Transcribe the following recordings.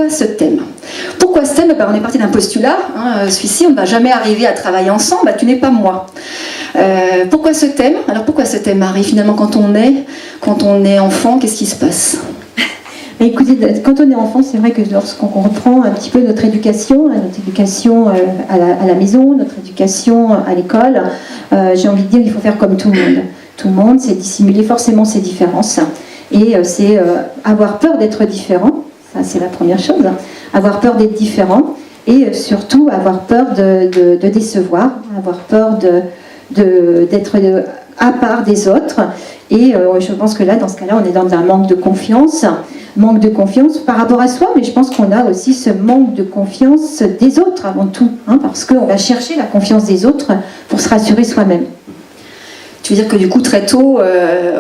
pourquoi ce thème? Pourquoi ce thème? On est parti d'un postulat, celui-ci, on ne va jamais arriver à travailler ensemble, tu n'es pas moi. Pourquoi ce thème? Alors pourquoi ce thème, Marie? Finalement, quand on est enfant, qu'est-ce qui se passe? Écoutez, quand on est enfant, c'est vrai que lorsqu'on reprend un petit peu notre éducation à la maison, notre éducation à l'école, j'ai envie de dire qu'il faut faire comme tout le monde. Tout le monde, c'est dissimuler forcément ses différences. Et c'est avoir peur d'être différent, ça c'est la première chose, avoir peur d'être différent et surtout avoir peur de décevoir, avoir peur d'être à part des autres. Et je pense que là, dans ce cas-là, on est dans un manque de confiance par rapport à soi, mais je pense qu'on a aussi ce manque de confiance des autres avant tout, parce qu'on va chercher la confiance des autres pour se rassurer soi-même. Tu veux dire que du coup, très tôt,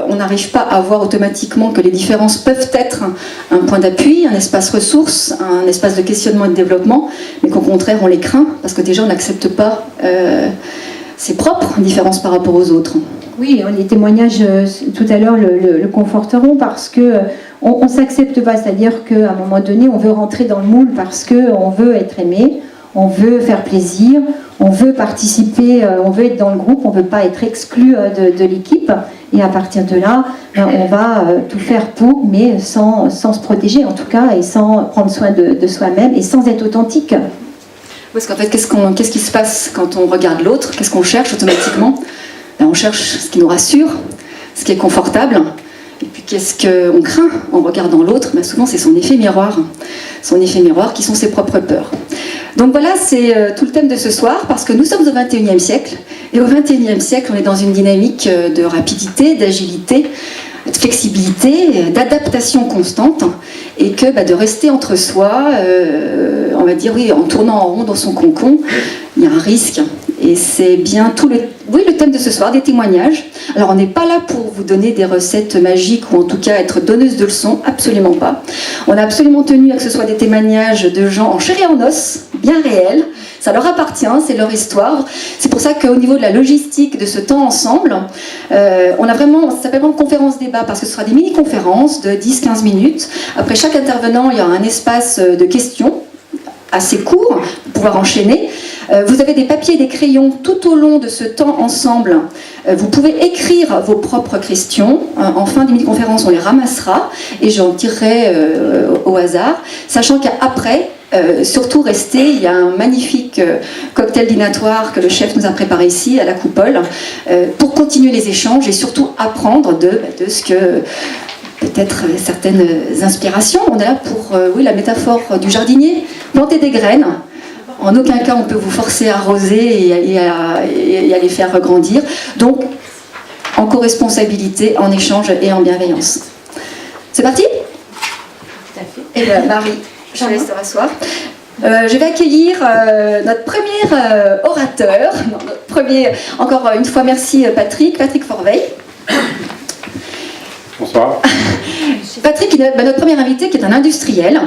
on n'arrive pas à voir automatiquement que les différences peuvent être un point d'appui, un espace ressource, un espace de questionnement et de développement, mais qu'au contraire, on les craint, parce que déjà, on n'accepte pas ses propres différences par rapport aux autres. Oui, les témoignages tout à l'heure le conforteront parce que on ne s'accepte pas, c'est-à-dire qu'à un moment donné, on veut rentrer dans le moule parce qu'on veut être aimé, on veut faire plaisir, on veut participer, on veut être dans le groupe, on ne veut pas être exclu de l'équipe. Et à partir de là, on va tout faire pour, mais sans se protéger en tout cas, et sans prendre soin de soi-même, et sans être authentique. Parce qu'en fait, qu'est-ce qui se passe quand on regarde l'autre? Qu'est-ce qu'on cherche automatiquement? On cherche ce qui nous rassure, ce qui est confortable. Et puis qu'est-ce qu'on craint en regardant l'autre? Souvent c'est son effet miroir qui sont ses propres peurs. Donc voilà, c'est tout le thème de ce soir, parce que nous sommes au XXIe siècle, et au XXIe siècle on est dans une dynamique de rapidité, d'agilité, de flexibilité, d'adaptation constante, et que de rester entre soi, on va dire oui, en tournant en rond dans son cocon, il y a un risque. Et c'est bien le thème de ce soir, des témoignages. Alors on n'est pas là pour vous donner des recettes magiques ou en tout cas être donneuse de leçons, absolument pas. On a absolument tenu à que ce soit des témoignages de gens en chair et en os, bien réels. Ça leur appartient, c'est leur histoire. C'est pour ça qu'au niveau de la logistique de ce temps ensemble, on a vraiment, ça s'appelle vraiment conférence-débat parce que ce sera des mini-conférences de 10-15 minutes. Après chaque intervenant, il y aura un espace de questions assez court pour pouvoir enchaîner. Vous avez des papiers et des crayons tout au long de ce temps ensemble. Vous pouvez écrire vos propres questions. En fin de mini-conférence, on les ramassera et j'en tirerai au hasard, sachant qu'après, surtout restez, il y a un magnifique cocktail dînatoire que le chef nous a préparé ici à la coupole pour continuer les échanges et surtout apprendre de ce que peut-être certaines inspirations. On est là pour la métaphore du jardinier, planter des graines. En aucun cas on peut vous forcer à arroser et à les faire grandir. Donc en co-responsabilité, en échange et en bienveillance. C'est parti? Tout à fait. Et bien Marie, je te laisse te rasseoir. Je vais accueillir notre premier orateur. Encore une fois, merci Patrick Forveil. Bonsoir. Patrick est notre premier invité qui est un industriel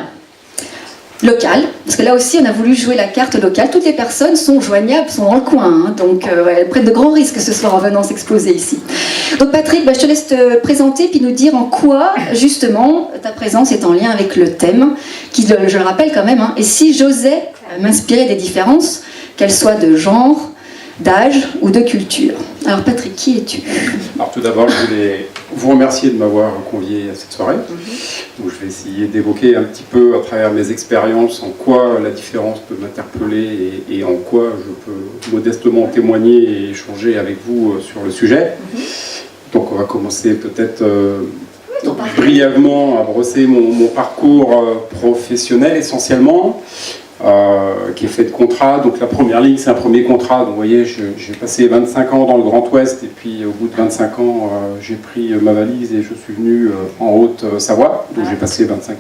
local, parce que là aussi on a voulu jouer la carte locale. Toutes les personnes sont joignables, sont dans le coin, donc elles prennent de grands risques ce soir en venant s'exposer ici. Donc Patrick, je te laisse te présenter puis nous dire en quoi justement ta présence est en lien avec le thème, qui je le rappelle quand même, et si j'osais m'inspirer des différences, qu'elles soient de genre, d'âge ou de culture. Alors Patrick, qui es-tu? Alors tout d'abord, je voulais vous remercier de m'avoir convié à cette soirée. Donc, je vais essayer d'évoquer un petit peu à travers mes expériences en quoi la différence peut m'interpeller et en quoi je peux modestement témoigner et échanger avec vous sur le sujet. Donc on va commencer peut-être brièvement à brosser mon parcours professionnel essentiellement. Qui est fait de contrats. Donc la première ligne, c'est un premier contrat. Donc vous voyez, j'ai passé 25 ans dans le Grand Ouest et puis au bout de 25 ans, j'ai pris ma valise et je suis venu en Haute-Savoie. Donc j'ai passé 25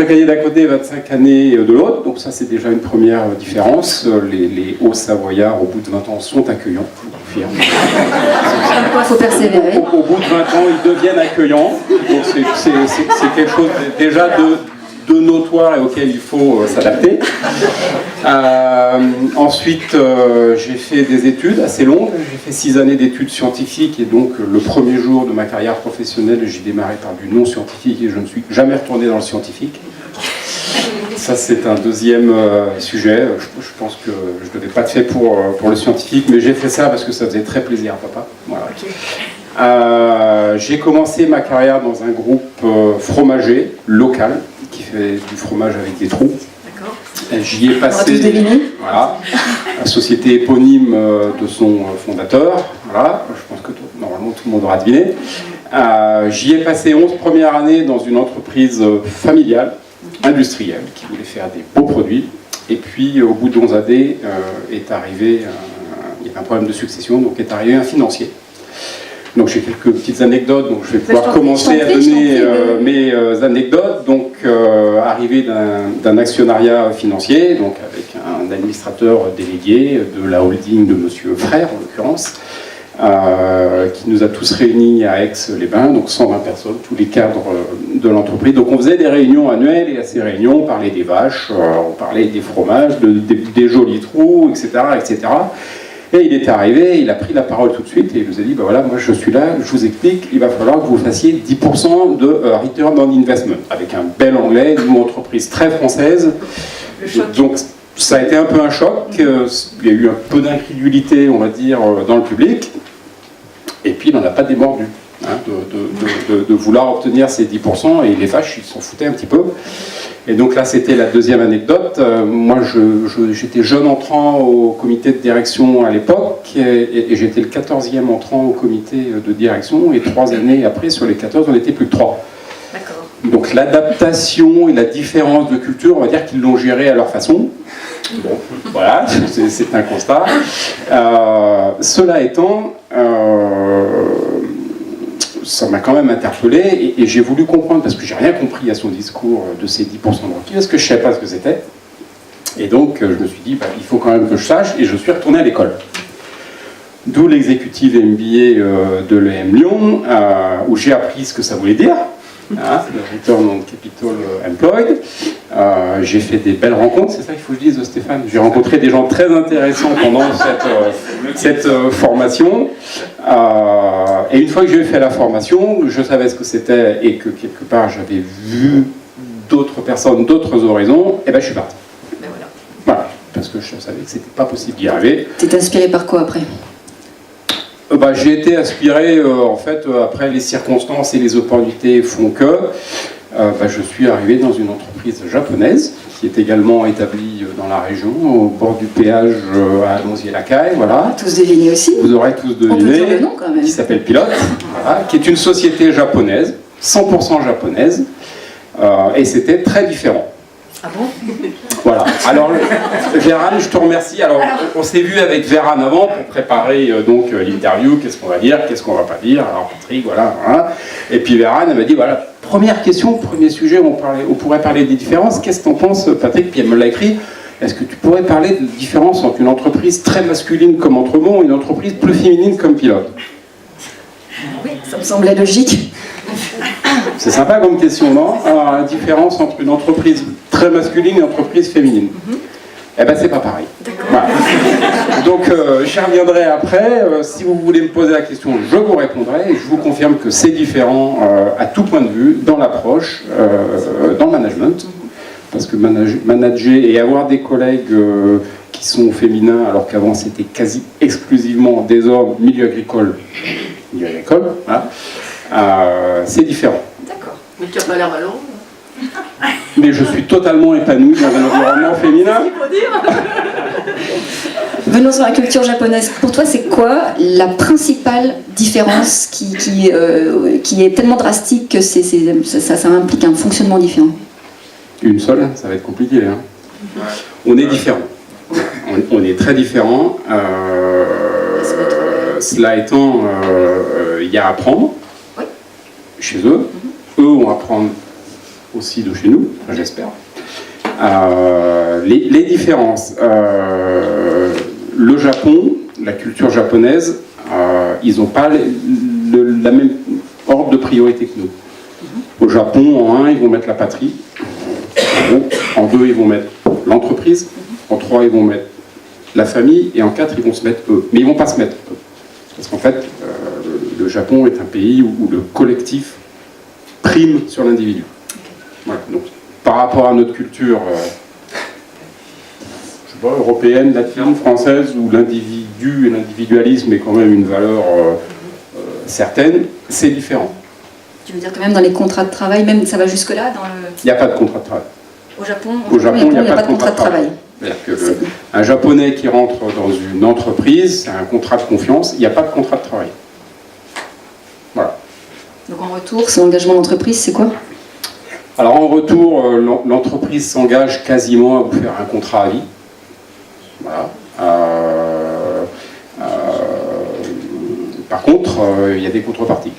années d'un côté, 25 années de l'autre. Donc ça, c'est déjà une première différence. Les Hauts-Savoyards, au bout de 20 ans, sont accueillants, je vous confirme. Il faut persévérer. Au bout de 20 ans, ils deviennent accueillants. Donc c'est quelque chose déjà de de notoire et auquel il faut s'adapter. Ensuite, j'ai fait des études assez longues. J'ai fait 6 années d'études scientifiques et donc le premier jour de ma carrière professionnelle, j'ai démarré par du non scientifique et je ne suis jamais retourné dans le scientifique. Ça, c'est un deuxième sujet. Je pense que je ne devais pas être fait pour le scientifique, mais j'ai fait ça parce que ça faisait très plaisir à papa. Voilà. J'ai commencé ma carrière dans un groupe fromager local qui fait du fromage avec des trous. J'y ai passé, voilà, la société éponyme de son fondateur. Voilà, je pense que normalement tout le monde aura deviné. J'y ai passé 11 premières années dans une entreprise familiale, industrielle, qui voulait faire des beaux produits. Et puis au bout de 11 années, est arrivé, il y avait un problème de succession, donc est arrivé un financier. Donc j'ai quelques petites anecdotes, donc je vais pouvoir commencer à donner mes anecdotes. Donc arrivé d'un actionnariat financier, donc avec un administrateur délégué de la holding de Monsieur Frère en l'occurrence, qui nous a tous réunis à Aix-les-Bains, donc 120 personnes, tous les cadres de l'entreprise. Donc on faisait des réunions annuelles et à ces réunions on parlait des vaches, on parlait des fromages, des jolis trous, etc., etc. Et il est arrivé, il a pris la parole tout de suite et il nous a dit, ben voilà, moi je suis là, je vous explique, il va falloir que vous fassiez 10% de return on investment, avec un bel anglais, une entreprise très française. Donc ça a été un peu un choc, il y a eu un peu d'incrédulité, on va dire, dans le public, et puis il n'en a pas démordu, hein, de vouloir obtenir ces 10%, et les vaches, ils s'en foutaient un petit peu. Et donc là, c'était la deuxième anecdote. Moi, j'étais jeune entrant au comité de direction à l'époque, et j'étais le 14e entrant au comité de direction, et 3 années après, sur les 14, on n'était plus que 3. D'accord. Donc l'adaptation et la différence de culture, on va dire qu'ils l'ont géré à leur façon. Bon, voilà, c'est un constat. Cela étant, ça m'a quand même interpellé et j'ai voulu comprendre, parce que j'ai rien compris à son discours de ces 10% de recul, parce que je ne savais pas ce que c'était. Et donc je me suis dit, bah, il faut quand même que je sache, et je suis retourné à l'école. D'où l'exécutive MBA de l'EM Lyon, où j'ai appris ce que ça voulait dire, hein, le Return on Capital Employed. J'ai fait des belles rencontres, c'est ça qu'il faut que je dise, Stéphane. J'ai rencontré des gens très intéressants pendant cette formation. Et une fois que j'ai fait la formation, je savais ce que c'était et que quelque part j'avais vu d'autres personnes, d'autres horizons, et ben je suis parti. Ben voilà. Voilà, parce que je savais que c'était pas possible d'y arriver. T'es inspiré par quoi après? Bah, j'ai été inspiré, en fait, après les circonstances et les opportunités font que je suis arrivé dans une entreprise japonaise qui est également établie dans la région, au bord du péage à Donzier-Lacaille, voilà. Tous devinés aussi. Vous aurez tous On peut dire deviné, le nom quand même. qui s'appelle Pilote, voilà, qui est une société japonaise, 100% japonaise, et c'était très différent. Ah bon? Voilà. Alors, Véran, je te remercie. Alors, on s'est vu avec Véran avant pour préparer donc l'interview. Qu'est-ce qu'on va dire, qu'est-ce qu'on va pas dire. Alors, Patrick, voilà. Et puis Véran, elle m'a dit, voilà, première question, premier sujet, on pourrait parler des différences. Qu'est-ce que t'en penses, Patrick? Puis elle me l'a écrit. Est-ce que tu pourrais parler de la différence entre une entreprise très masculine comme Entremont et une entreprise plus féminine comme Pilote? Oui, ça me semblait logique. C'est sympa comme question, non? Alors, la différence entre une entreprise très masculine et une entreprise féminine. Eh ben, c'est pas pareil. Voilà. Donc, j'y reviendrai après. Si vous voulez me poser la question, je vous répondrai. Et je vous confirme que c'est différent à tout point de vue, dans l'approche, dans le management. Parce que manager et avoir des collègues qui sont féminins, alors qu'avant c'était quasi exclusivement des hommes, milieu agricole, voilà, c'est différent. D'accord. Mais tu n'as pas l'air malheureux. Mais je suis totalement épanoui dans un environnement féminin. Venons sur la culture japonaise. Pour toi, c'est quoi la principale différence qui est tellement drastique que ça implique un fonctionnement différent? Une seule, ça va être compliqué. Hein. On est différents. On est très différents. Cela étant, il y a à apprendre chez eux. Eux vont apprendre aussi de chez nous, j'espère. Les différences. Le Japon, la culture japonaise, ils n'ont pas la même ordre de priorité que nous. Au Japon, en 1, ils vont mettre la patrie. En 2, ils vont mettre l'entreprise. En 3, ils vont mettre la famille. Et en 4, ils vont se mettre eux. Mais ils ne vont pas se mettre eux. Parce qu'en fait, le Japon est un pays où le collectif prime sur l'individu. Voilà. Donc, par rapport à notre culture européenne, latine, française, où l'individu et l'individualisme est quand même une valeur certaine, c'est différent. Tu veux dire que même dans les contrats de travail, même ça va jusque-là dans le... Il n'y a pas de contrat de travail. Au Japon, il n'y a pas de contrat de travail. C'est-à-dire que un Japonais qui rentre dans une entreprise, c'est un contrat de confiance, il n'y a pas de contrat de travail. Voilà. Donc en retour, c'est l'engagement d'entreprise, c'est quoi? Alors en retour, l'entreprise s'engage quasiment à vous faire un contrat à vie. Voilà. Par contre, il y a des contreparties.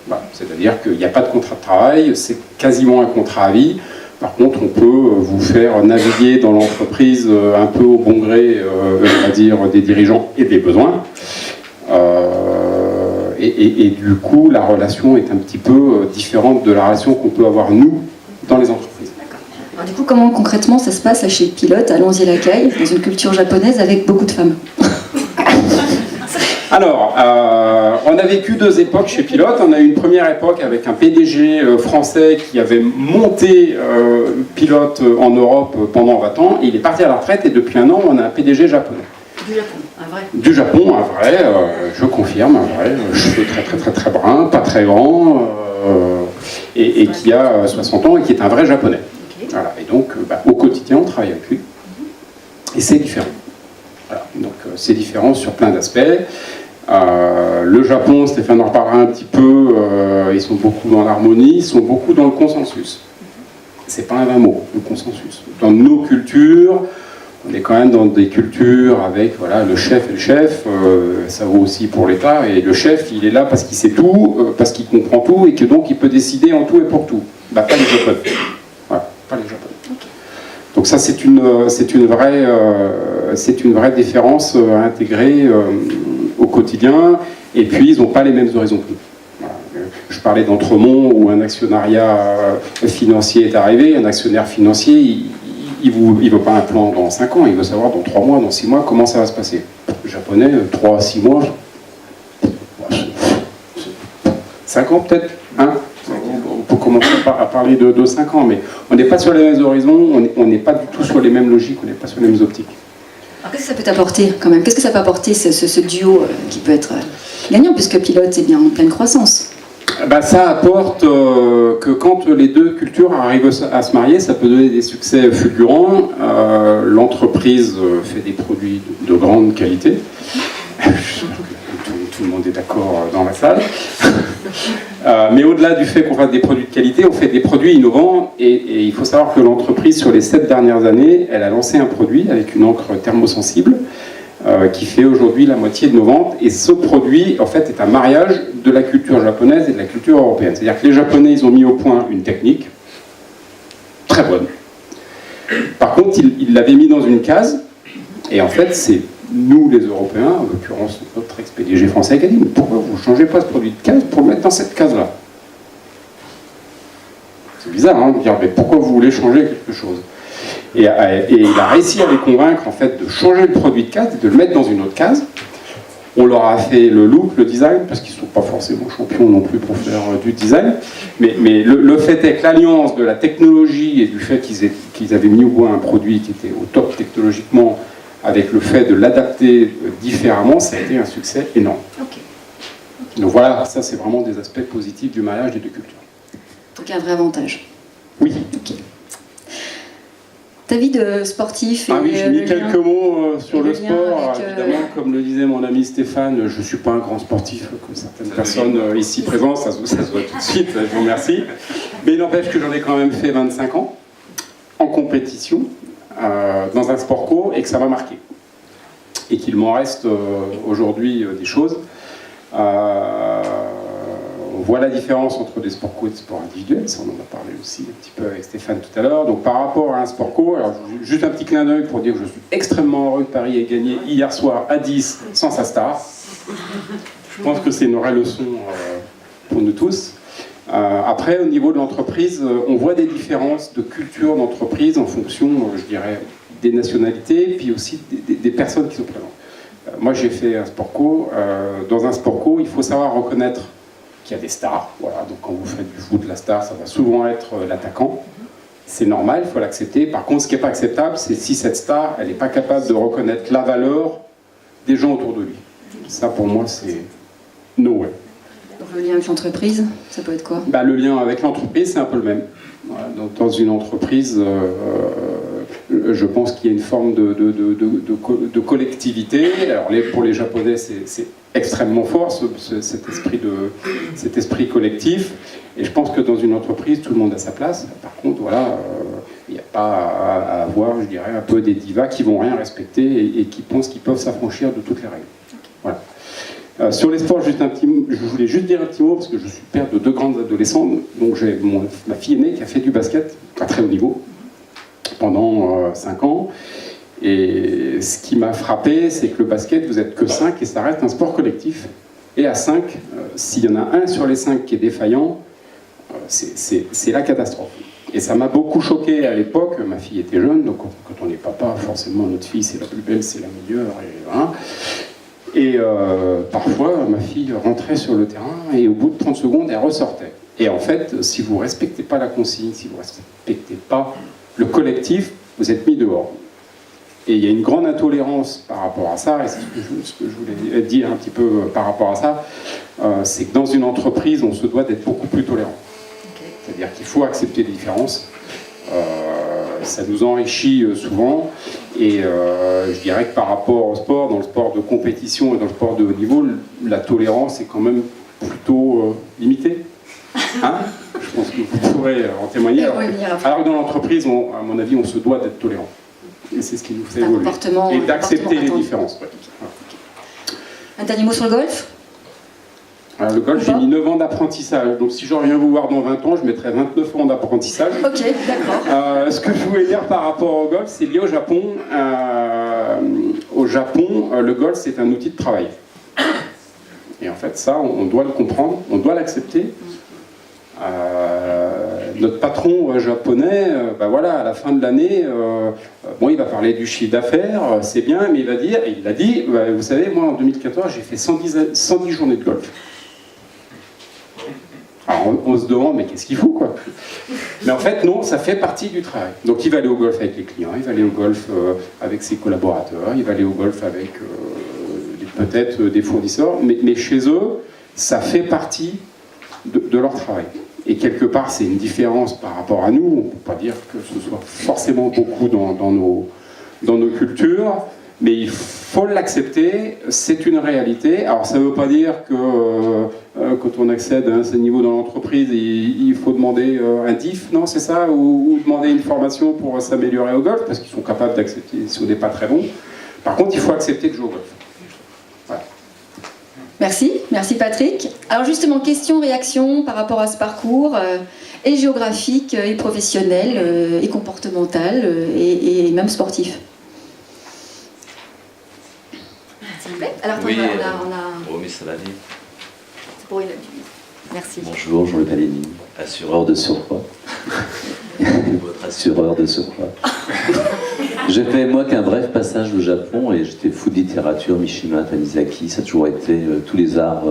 Voilà. C'est-à-dire qu'il n'y a pas de contrat de travail, c'est quasiment un contrat à vie. Par contre, on peut vous faire naviguer dans l'entreprise un peu au bon gré, on va dire, des dirigeants et des besoins. Et du coup, la relation est un petit peu différente de la relation qu'on peut avoir, nous, dans les entreprises. Alors, du coup, comment concrètement ça se passe chez Pilote, à Lonzier-Lacaille, dans une culture japonaise avec beaucoup de femmes? Alors, on a vécu 2 époques chez Pilote. On a eu une première époque avec un PDG français qui avait monté Pilote en Europe pendant 20 ans. Et il est parti à la retraite et depuis 1 an, on a un PDG japonais. Du Japon, un vrai. Du Japon, un vrai, je confirme, un vrai, cheveux très brun, pas très grand, et qui a 60 ans et qui est un vrai japonais. Okay. Voilà. Et donc, au quotidien, on travaille avec lui. Et c'est différent. Voilà. Donc, c'est différent sur plein d'aspects. Le Japon, Stéphane en reparlera un petit peu, ils sont beaucoup dans l'harmonie, ils sont beaucoup dans le consensus. C'est pas un vain mot, le consensus. Dans nos cultures, on est quand même dans des cultures avec le chef et le chef, ça vaut aussi pour l'État, et le chef, il est là parce qu'il sait tout, parce qu'il comprend tout, et que donc il peut décider en tout et pour tout. Pas les Japonais. Voilà, pas les Japonais. Okay. Donc ça, c'est une vraie différence à intégrer au quotidien, et puis ils n'ont pas les mêmes horizons que nous. Voilà. Je parlais d'Entremont, où un actionnariat financier est arrivé, un actionnaire financier, il ne veut pas un plan dans 5 ans, il veut savoir dans 3 mois, dans 6 mois, comment ça va se passer. Le japonais, 3 à 6 mois, 5 ans peut-être, hein. On peut commencer à parler de 5 ans, mais on n'est pas sur les mêmes horizons, on n'est pas du tout sur les mêmes logiques, on n'est pas sur les mêmes optiques. Alors qu'est-ce que ça peut t'apporter quand même? Qu'est-ce que ça peut apporter ce duo qui peut être gagnant, puisque Pilote est bien en pleine croissance? Ça apporte que quand les 2 cultures arrivent à se marier, ça peut donner des succès fulgurants. L'entreprise fait des produits de grande qualité. Tout le monde est d'accord dans la salle. Mais au-delà du fait qu'on fasse des produits de qualité, on fait des produits innovants. Et il faut savoir que l'entreprise, sur les 7 dernières années, elle a lancé un produit avec une encre thermosensible qui fait aujourd'hui la moitié de nos ventes. Et ce produit, en fait, est un mariage de la culture japonaise et de la culture européenne. C'est-à-dire que les Japonais, ils ont mis au point une technique très bonne. Par contre, ils l'avaient mis dans une case. Et en fait, c'est nous, les Européens, en l'occurrence notre ex-PDG français, qui a dit « Mais pourquoi vous ne changez pas ce produit de case pour le mettre dans cette case-là » C'est bizarre, hein, de dire « Mais pourquoi vous voulez changer quelque chose ?» Et il a réussi à les convaincre en fait de changer le produit de case et de le mettre dans une autre case. On leur a fait le look, le design, parce qu'ils ne sont pas forcément champions non plus pour faire du design. Mais le fait est que l'alliance de la technologie et du fait qu'ils avaient mis au point un produit qui était au top technologiquement, avec le fait de l'adapter différemment, ça a été un succès énorme. Okay. Donc voilà, ça c'est vraiment des aspects positifs du mariage des 2 cultures. Donc il y a un vrai avantage. Oui. Okay. Ta vie de sportif et oui, j'ai mis quelques mots sur le sport. Évidemment, comme le disait mon ami Stéphane, je ne suis pas un grand sportif, comme certaines personnes ici présentes, ça se voit tout de suite, je vous remercie. Mais il n'empêche que j'en ai quand même fait 25 ans, en compétition, dans un sport co, et que ça m'a marqué. Et qu'il m'en reste aujourd'hui des choses. On voit la différence entre des sports co et des sports individuels, ça on en a parlé aussi un petit peu avec Stéphane tout à l'heure. Donc par rapport à un sport co, alors juste un petit clin d'œil pour dire que je suis extrêmement heureux que Paris ait gagné hier soir à 10 sans sa star. Je pense que c'est une vraie leçon pour nous tous. Après, au niveau de l'entreprise, on voit des différences de culture d'entreprise en fonction, je dirais, des nationalités, puis aussi des personnes qui sont présentes. Moi, j'ai fait un sport co. Dans un sport co, il faut savoir reconnaître qu'il y a des stars. Voilà. Donc, quand vous faites du foot, la star, ça va souvent être l'attaquant. C'est normal, il faut l'accepter. Par contre, ce qui n'est pas acceptable, c'est si cette star, elle n'est pas capable de reconnaître la valeur des gens autour de lui. Ça, pour moi, c'est no way. Donc le lien avec l'entreprise, ça peut être quoi? Le lien avec l'entreprise, c'est un peu le même. Voilà. Donc, dans une entreprise, je pense qu'il y a une forme de collectivité. Alors, pour les Japonais, c'est extrêmement fort, cet esprit collectif. Et je pense que dans une entreprise, tout le monde a sa place. Par contre, voilà, il n'y a pas à avoir, je dirais, un peu des divas qui ne vont rien respecter et qui pensent qu'ils peuvent s'affranchir de toutes les règles. Voilà. Sur les sports, je voulais juste dire un petit mot, parce que je suis père de 2 grandes adolescentes. Donc j'ai ma fille aînée qui a fait du basket à très haut niveau pendant 5 ans. Et ce qui m'a frappé, c'est que le basket, vous n'êtes que 5 et ça reste un sport collectif. Et à 5, s'il y en a un sur les 5 qui est défaillant, c'est la catastrophe. Et ça m'a beaucoup choqué à l'époque. Ma fille était jeune, donc quand on est papa, forcément notre fille c'est la plus belle, c'est la meilleure. Et voilà. Et parfois, ma fille rentrait sur le terrain et au bout de 30 secondes, elle ressortait. Et en fait, si vous ne respectez pas la consigne, si vous ne respectez pas le collectif, vous êtes mis dehors. Et il y a une grande intolérance par rapport à ça, et c'est ce que je voulais dire un petit peu par rapport à ça, c'est que dans une entreprise, on se doit d'être beaucoup plus tolérant. Okay. C'est-à-dire qu'il faut accepter les différences. Ça nous enrichit souvent, et je dirais que par rapport au sport, dans le sport de compétition et dans le sport de haut niveau, la tolérance est quand même plutôt limitée. Hein? Je pense que vous pourrez en témoigner. Alors que dans l'entreprise, à mon avis, on se doit d'être tolérant. Et c'est ce qui nous fait évoluer. Et d'accepter les différences. Ouais. Un dernier mot sur le golf? Alors, le golf, j'ai mis 9 ans d'apprentissage. Donc si je reviens vous voir dans 20 ans, je mettrai 29 ans d'apprentissage. Ok, d'accord. Ce que je voulais dire par rapport au golf, c'est lié au Japon. Au Japon, le golf, c'est un outil de travail. Et en fait, ça, on doit le comprendre, on doit l'accepter. Notre patron japonais, voilà, à la fin de l'année, il va parler du chiffre d'affaires, c'est bien, mais il va dire, et il a dit, vous savez, moi en 2014, j'ai fait 110 journées de golf. Alors on se demande, mais qu'est-ce qu'il faut, quoi? Mais en fait, non, ça fait partie du travail. Donc il va aller au golf avec les clients, il va aller au golf avec ses collaborateurs, il va aller au golf avec peut-être des fournisseurs, mais chez eux, ça fait partie de leur travail. Et quelque part, c'est une différence par rapport à nous. On ne peut pas dire que ce soit forcément beaucoup dans nos cultures, mais il faut l'accepter, c'est une réalité. Alors ça ne veut pas dire que quand on accède à un niveau dans l'entreprise, il faut demander un DIF, non, c'est ça, ou demander une formation pour s'améliorer au golf, parce qu'ils sont capables d'accepter si on n'est pas très bon. Par contre, il faut accepter de jouer au golf. Voilà. Merci Patrick. Alors justement, question, réaction par rapport à ce parcours, et géographique, et professionnel, et comportemental, et même sportif. S'il vous plaît. Alors oui, on a... Oh, mais ça va aller. C'est pour une... Merci. Bonjour, Jean-Luc Aleni, assureur de surpoids. Votre assureur de surpoids. J'ai fait, moi, qu'un bref passage au Japon et j'étais fou de littérature, Mishima, Tanizaki, ça a toujours été tous les arts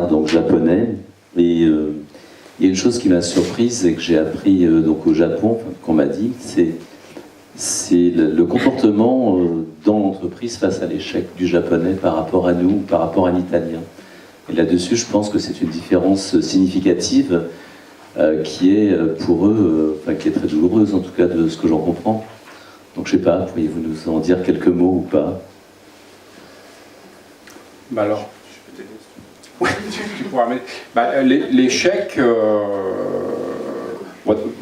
donc, japonais. Et il y a une chose qui m'a surprise et que j'ai appris donc, au Japon, qu'on m'a dit, c'est le comportement dans l'entreprise face à l'échec du japonais par rapport à nous, par rapport à l'italien. Et là-dessus, je pense que c'est une différence significative qui est pour eux, qui est très douloureuse en tout cas de ce que j'en comprends. Donc je ne sais pas, pourriez-vous nous en dire quelques mots ou pas? Alors, je peux t'aider. Tu pourras mettre. L'échec,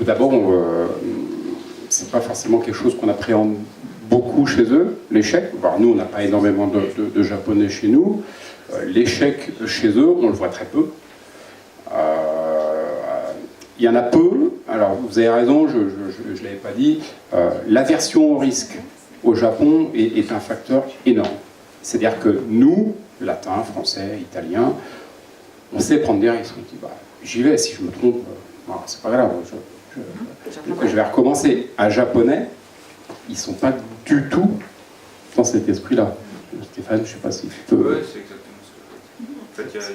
d'abord, c'est pas forcément quelque chose qu'on appréhende beaucoup chez eux, l'échec. Alors, nous, on n'a pas énormément de Japonais chez nous. L'échec chez eux, on le voit très peu. Il y en a peu. Alors, vous avez raison, je ne l'avais pas dit. L'aversion au risque au Japon est un facteur énorme. C'est-à-dire que nous, latins, français, italiens, on sait prendre des risques. On dit, j'y vais. Si je me trompe, c'est pas grave. Je vais recommencer. À japonais, ils sont pas du tout dans cet esprit-là. Stéphane, je sais pas si tu peux. Oui, c'est exactement ce que je veux dire.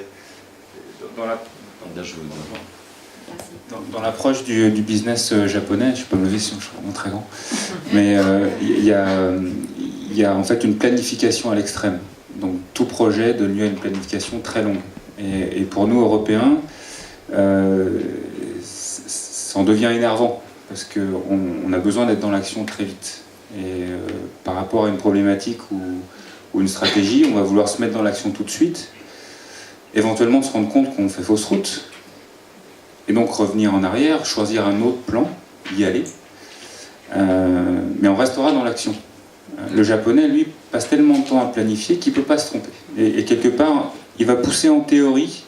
En fait, dans l'approche du business japonais, je peux me lever si je suis vraiment très grand, mais il y a en fait une planification à l'extrême. Donc tout projet donne lieu à une planification très longue. Et pour nous, Européens, ça en devient énervant, parce qu'on a besoin d'être dans l'action très vite. Et par rapport à une problématique ou une stratégie, on va vouloir se mettre dans l'action tout de suite, éventuellement se rendre compte qu'on fait fausse route, et donc revenir en arrière, choisir un autre plan, y aller, mais on restera dans l'action. Le japonais, lui, passe tellement de temps à planifier qu'il ne peut pas se tromper. Et quelque part, il va pousser en théorie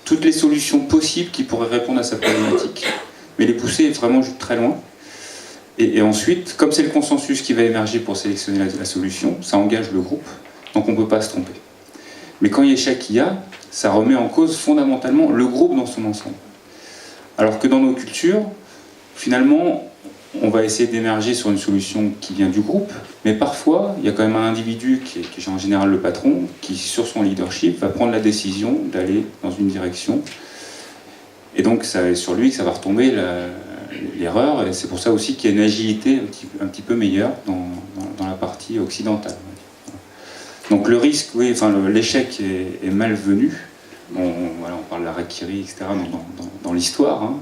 toutes les solutions possibles qui pourraient répondre à sa problématique, mais les pousser vraiment très loin. Et ensuite, comme c'est le consensus qui va émerger pour sélectionner la solution, ça engage le groupe, donc on ne peut pas se tromper. Mais quand il y a échec IA, ça remet en cause fondamentalement le groupe dans son ensemble. Alors que dans nos cultures, finalement, on va essayer d'émerger sur une solution qui vient du groupe, mais parfois, il y a quand même un individu qui est en général le patron, qui, sur son leadership, va prendre la décision d'aller dans une direction. Et donc, c'est sur lui que ça va retomber l'erreur, et c'est pour ça aussi qu'il y a une agilité un petit peu meilleure dans la partie occidentale. Donc le risque, oui, enfin l'échec est malvenu. Voilà, on parle de la Rakiri, etc. dans l'histoire, hein,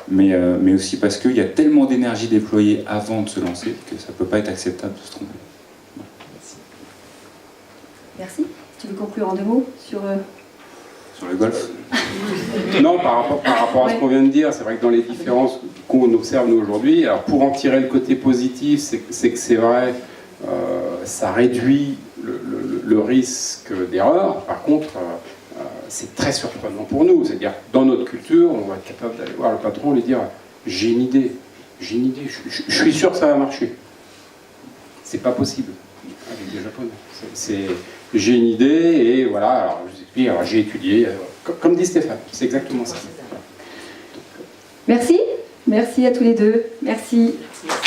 mais aussi parce qu'il y a tellement d'énergie déployée avant de se lancer que ça ne peut pas être acceptable de se tromper. Merci. Tu veux conclure en 2 mots sur le golf? Non, par rapport à ce qu'on vient de dire, c'est vrai que dans les différences qu'on observe nous aujourd'hui, alors pour en tirer le côté positif, c'est que c'est vrai, ça réduit le risque d'erreur. Par contre, c'est très surprenant pour nous. C'est-à-dire, dans notre culture, on va être capable d'aller voir le patron et lui dire « j'ai une idée, je suis sûr que ça va marcher ». C'est pas possible avec les Japonais. J'ai une idée et voilà, alors je vous explique, alors j'ai étudié, comme dit Stéphane, c'est exactement ça. Merci. Merci à tous les deux. Merci. Merci.